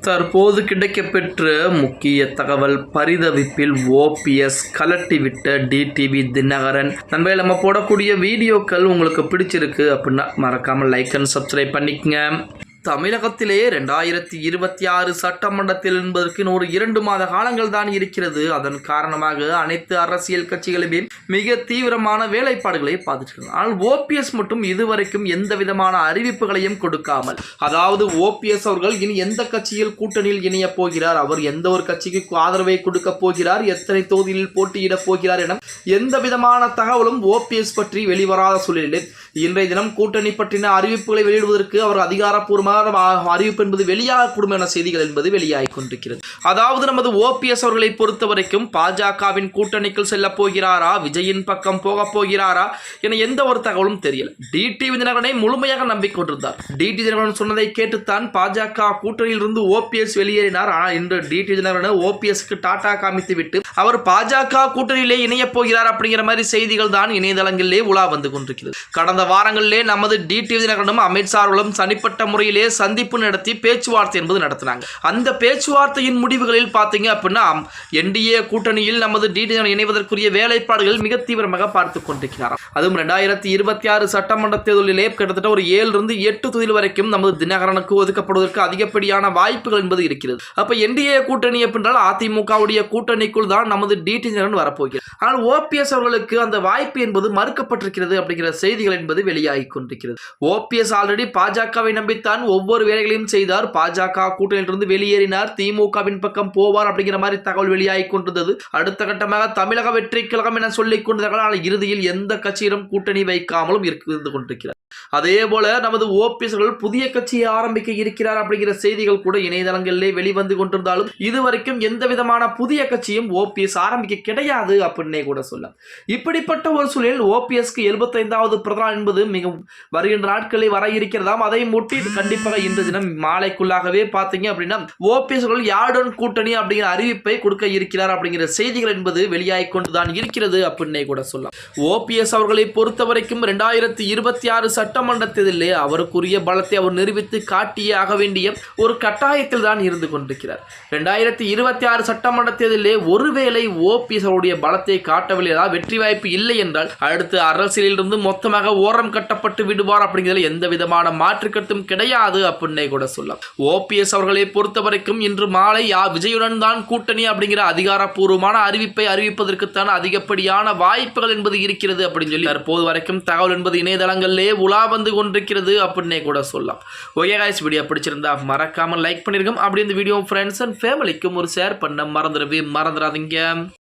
தற்போது கிடைக்கப்பெற்ற முக்கிய தகவல், பரிதவிப்பில் ஓபிஎஸ் கலட்டிவிட்ட டிடிவி தினகரன். நண்பர்களே, நம்ம போடக்கூடிய வீடியோக்கள் உங்களுக்கு பிடிச்சிருக்கு அப்படின்னா மறக்காமல் லைக் அண்ட் சப்ஸ்கிரைப் பண்ணிக்கங்க. தமிழகத்திலே 2026 சட்டமன்றத்தில் என்பதற்கு ஒரு 2 மாத காலங்கள் தான் இருக்கிறது. அதன் காரணமாக அனைத்து அரசியல் கட்சிகளுமே மிக தீவிரமான வேலைப்பாடுகளை பார்த்துட்டு, ஆனால் ஓபிஎஸ் மட்டும் இதுவரைக்கும் எந்த விதமான அறிவிப்புகளையும் கொடுக்காமல், அதாவது ஓபிஎஸ் அவர்கள் இனி எந்த கட்சியில் கூட்டணியில் இணைய போகிறார், அவர் எந்த ஒரு கட்சிக்கு ஆதரவை கொடுக்க போகிறார், எத்தனை தொகுதியில் போட்டியிட போகிறார் என எந்த விதமான தகவலும் ஓபிஎஸ் பற்றி வெளிவராத சூழலில் இன்றைய தினம் கூட்டணி பற்றின அறிவிப்புகளை வெளியிடுவதற்கு அவர் அதிகாரப்பூர்வமாக அறிவிப்பு என்பது வெளியாகக்கூடும் என செய்திகள் என்பது வெளியாகி கொண்டிருக்கிறது. அதாவது நமது ஓபிஎஸ் அவர்களை பொறுத்த வரைக்கும் பாஜகவின் கூட்டணிக்குள் செல்ல போகிறாரா, விஜயின் பக்கம் போக போகிறாரா என எந்த ஒரு தகவலும் தெரியல. டிடிவி தினகரனை முழுமையாக நம்பிக்கொண்டிருந்தார். டிடிவி தினகரன் சொன்னதை கேட்டுத்தான் பாஜக கூட்டணியில் இருந்து ஓபிஎஸ் வெளியேறினார். ஆனால் இன்று டிடிவி தினகரன் ஓபிஎஸ்க்கு டாடா காமித்து விட்டு அவர் பாஜக கூட்டணியிலே இணைய போகிறார் அப்படிங்கிற மாதிரி செய்திகள் தான் இணையதளங்களிலே உலா வந்து கொண்டிருக்கிறது. கடந்த வாரங்களிலே நமது டிடிவி தினகரனும் அமித்ஷா அவர்களும் தனிப்பட்ட முறையிலே சந்திப்பு நடத்தி பேச்சுவார்த்தை என்பது நடத்தினாங்க. அந்த பேச்சுவார்த்தையின் முடிவுகளில் பார்த்தீங்க அப்படின்னா என்டிஏ கூட்டணியில் நமது டிடிவி இணைவதற்குரிய வேலைப்பாடுகள் மிக தீவிரமாக பார்த்துக் கொண்டிருக்கிறார். அதுவும் 2026 சட்டமன்ற தேர்தலிலே கிட்டத்தட்ட ஒரு 7-8 தொகுதிகள் வரைக்கும் நமது தினகரனுக்கு ஒதுக்கப்படுவதற்கு அதிகப்படியான வாய்ப்புகள் என்பது இருக்கிறது. அப்ப என்டிஏ கூட்டணி என்றால் அதிமுகவுடைய கூட்டணிக்குள் தான் நமது டிடிவி தினகரன் வரப்போகிறார். ஆனால் ஓபிஎஸ் அவர்களுக்கு அந்த வாய்ப்பு என்பது மறுக்கப்பட்டிருக்கிறது அப்படிங்கிற செய்திகள் என்பது வெளியாகி கொண்டிருக்கிறது. ஓபிஎஸ் ஆல்ரெடி பாஜகவை நம்பித்தான் ஒவ்வொரு வேலைகளையும் செய்தார். பாஜக கூட்டணியிலிருந்து வெளியேறினார், திமுகவின் பக்கம் போவார் அப்படிங்கிற மாதிரி தகவல் வெளியாகி கொண்டிருந்தது. அடுத்த கட்டமாக தமிழக வெற்றி கழகம் என சொல்லிக் கொண்டிருந்தார்கள். ஆனால் இறுதியில் எந்த கட்சியிலும் கூட்டணி வைக்காமலும் இருந்து கொண்டிருக்கிறார். அதே போல நமது ஓபிஎஸ் புதிய கட்சியை ஆரம்பிக்க இருக்கிறார் அப்படிங்கிற செய்திகள் கூட இணையதளங்களிலே வெளிவந்து கொண்டிருந்தாலும் இதுவரைக்கும் எந்த விதமான புதிய கட்சியும் ஓபிஎஸ் ஆரம்பிக்க கிடையாது அப்படின்னே கூட சொல்லலாம். இப்படிப்பட்ட ஒரு சூழலில் ஓபிஎஸ்க்கு 75வது பிறந்தநாள் என்பது மிக வருகின்ற நாட்களில் வர இருக்கிறதாம். அதை முட்டி கண்டிப்பாக இன்று தினம் மாலைக்குள்ளாகவே பார்த்தீங்க அப்படின்னா ஓபிஎஸ் யாருடன் கூட்டணி அப்படிங்கிற அறிவிப்பை கொடுக்க இருக்கிறார் அப்படிங்கிற செய்திகள் என்பது வெளியாகி கொண்டுதான் இருக்கிறது அப்படின்னே கூட சொல்லலாம். ஓபிஎஸ் அவர்களை பொறுத்த வரைக்கும் 2026 சட்டமன்ற தேர்தலிலே அவருக்குரிய பலத்தை அவர் நிரூபித்து காட்டியே ஆக வேண்டிய ஒரு கட்டாயத்தில் தான் இருந்து கொண்டிருக்கிறார். 2026 சட்டமன்ற தேர்தலிலே ஒருவேளை ஓபிஎஸ் அவருடைய பலத்தை காட்டவில்லை, வெற்றி வாய்ப்பு இல்லை என்றால் அடுத்து அரசியலில் இருந்து மொத்தமாக ஓரம் கட்டப்பட்டு விடுவார் அப்படிங்கிறதுல எந்த விதமான மாற்று கருத்தும் கிடையாது அப்படின்னே கூட சொல்லலாம். ஓபிஎஸ் அவர்களை பொறுத்த வரைக்கும் இன்று மாலை விஜயுடன் தான் கூட்டணி அப்படிங்கிற அதிகாரப்பூர்வமான அறிவிப்பை அறிவிப்பதற்குத்தான் அதிகப்படியான வாய்ப்புகள் என்பது இருக்கிறது அப்படின்னு சொல்லி தற்போது வரைக்கும் தகவல் என்பது இணையதளங்களிலே உலா வந்து கொண்டிருக்கிறது அப்படின்னே கூட சொல்லலாம். ஓகே गाइस, வீடியோ பிடிச்சிருந்தா மறக்காம லைக் பண்ணிருங்க. அப்படி இந்த வீடியோ ஃப்ரெண்ட்ஸ் அண்ட் ஃபேமிலிக்கும் ஒரு ஷேர் பண்ண மறந்துடாதீங்க.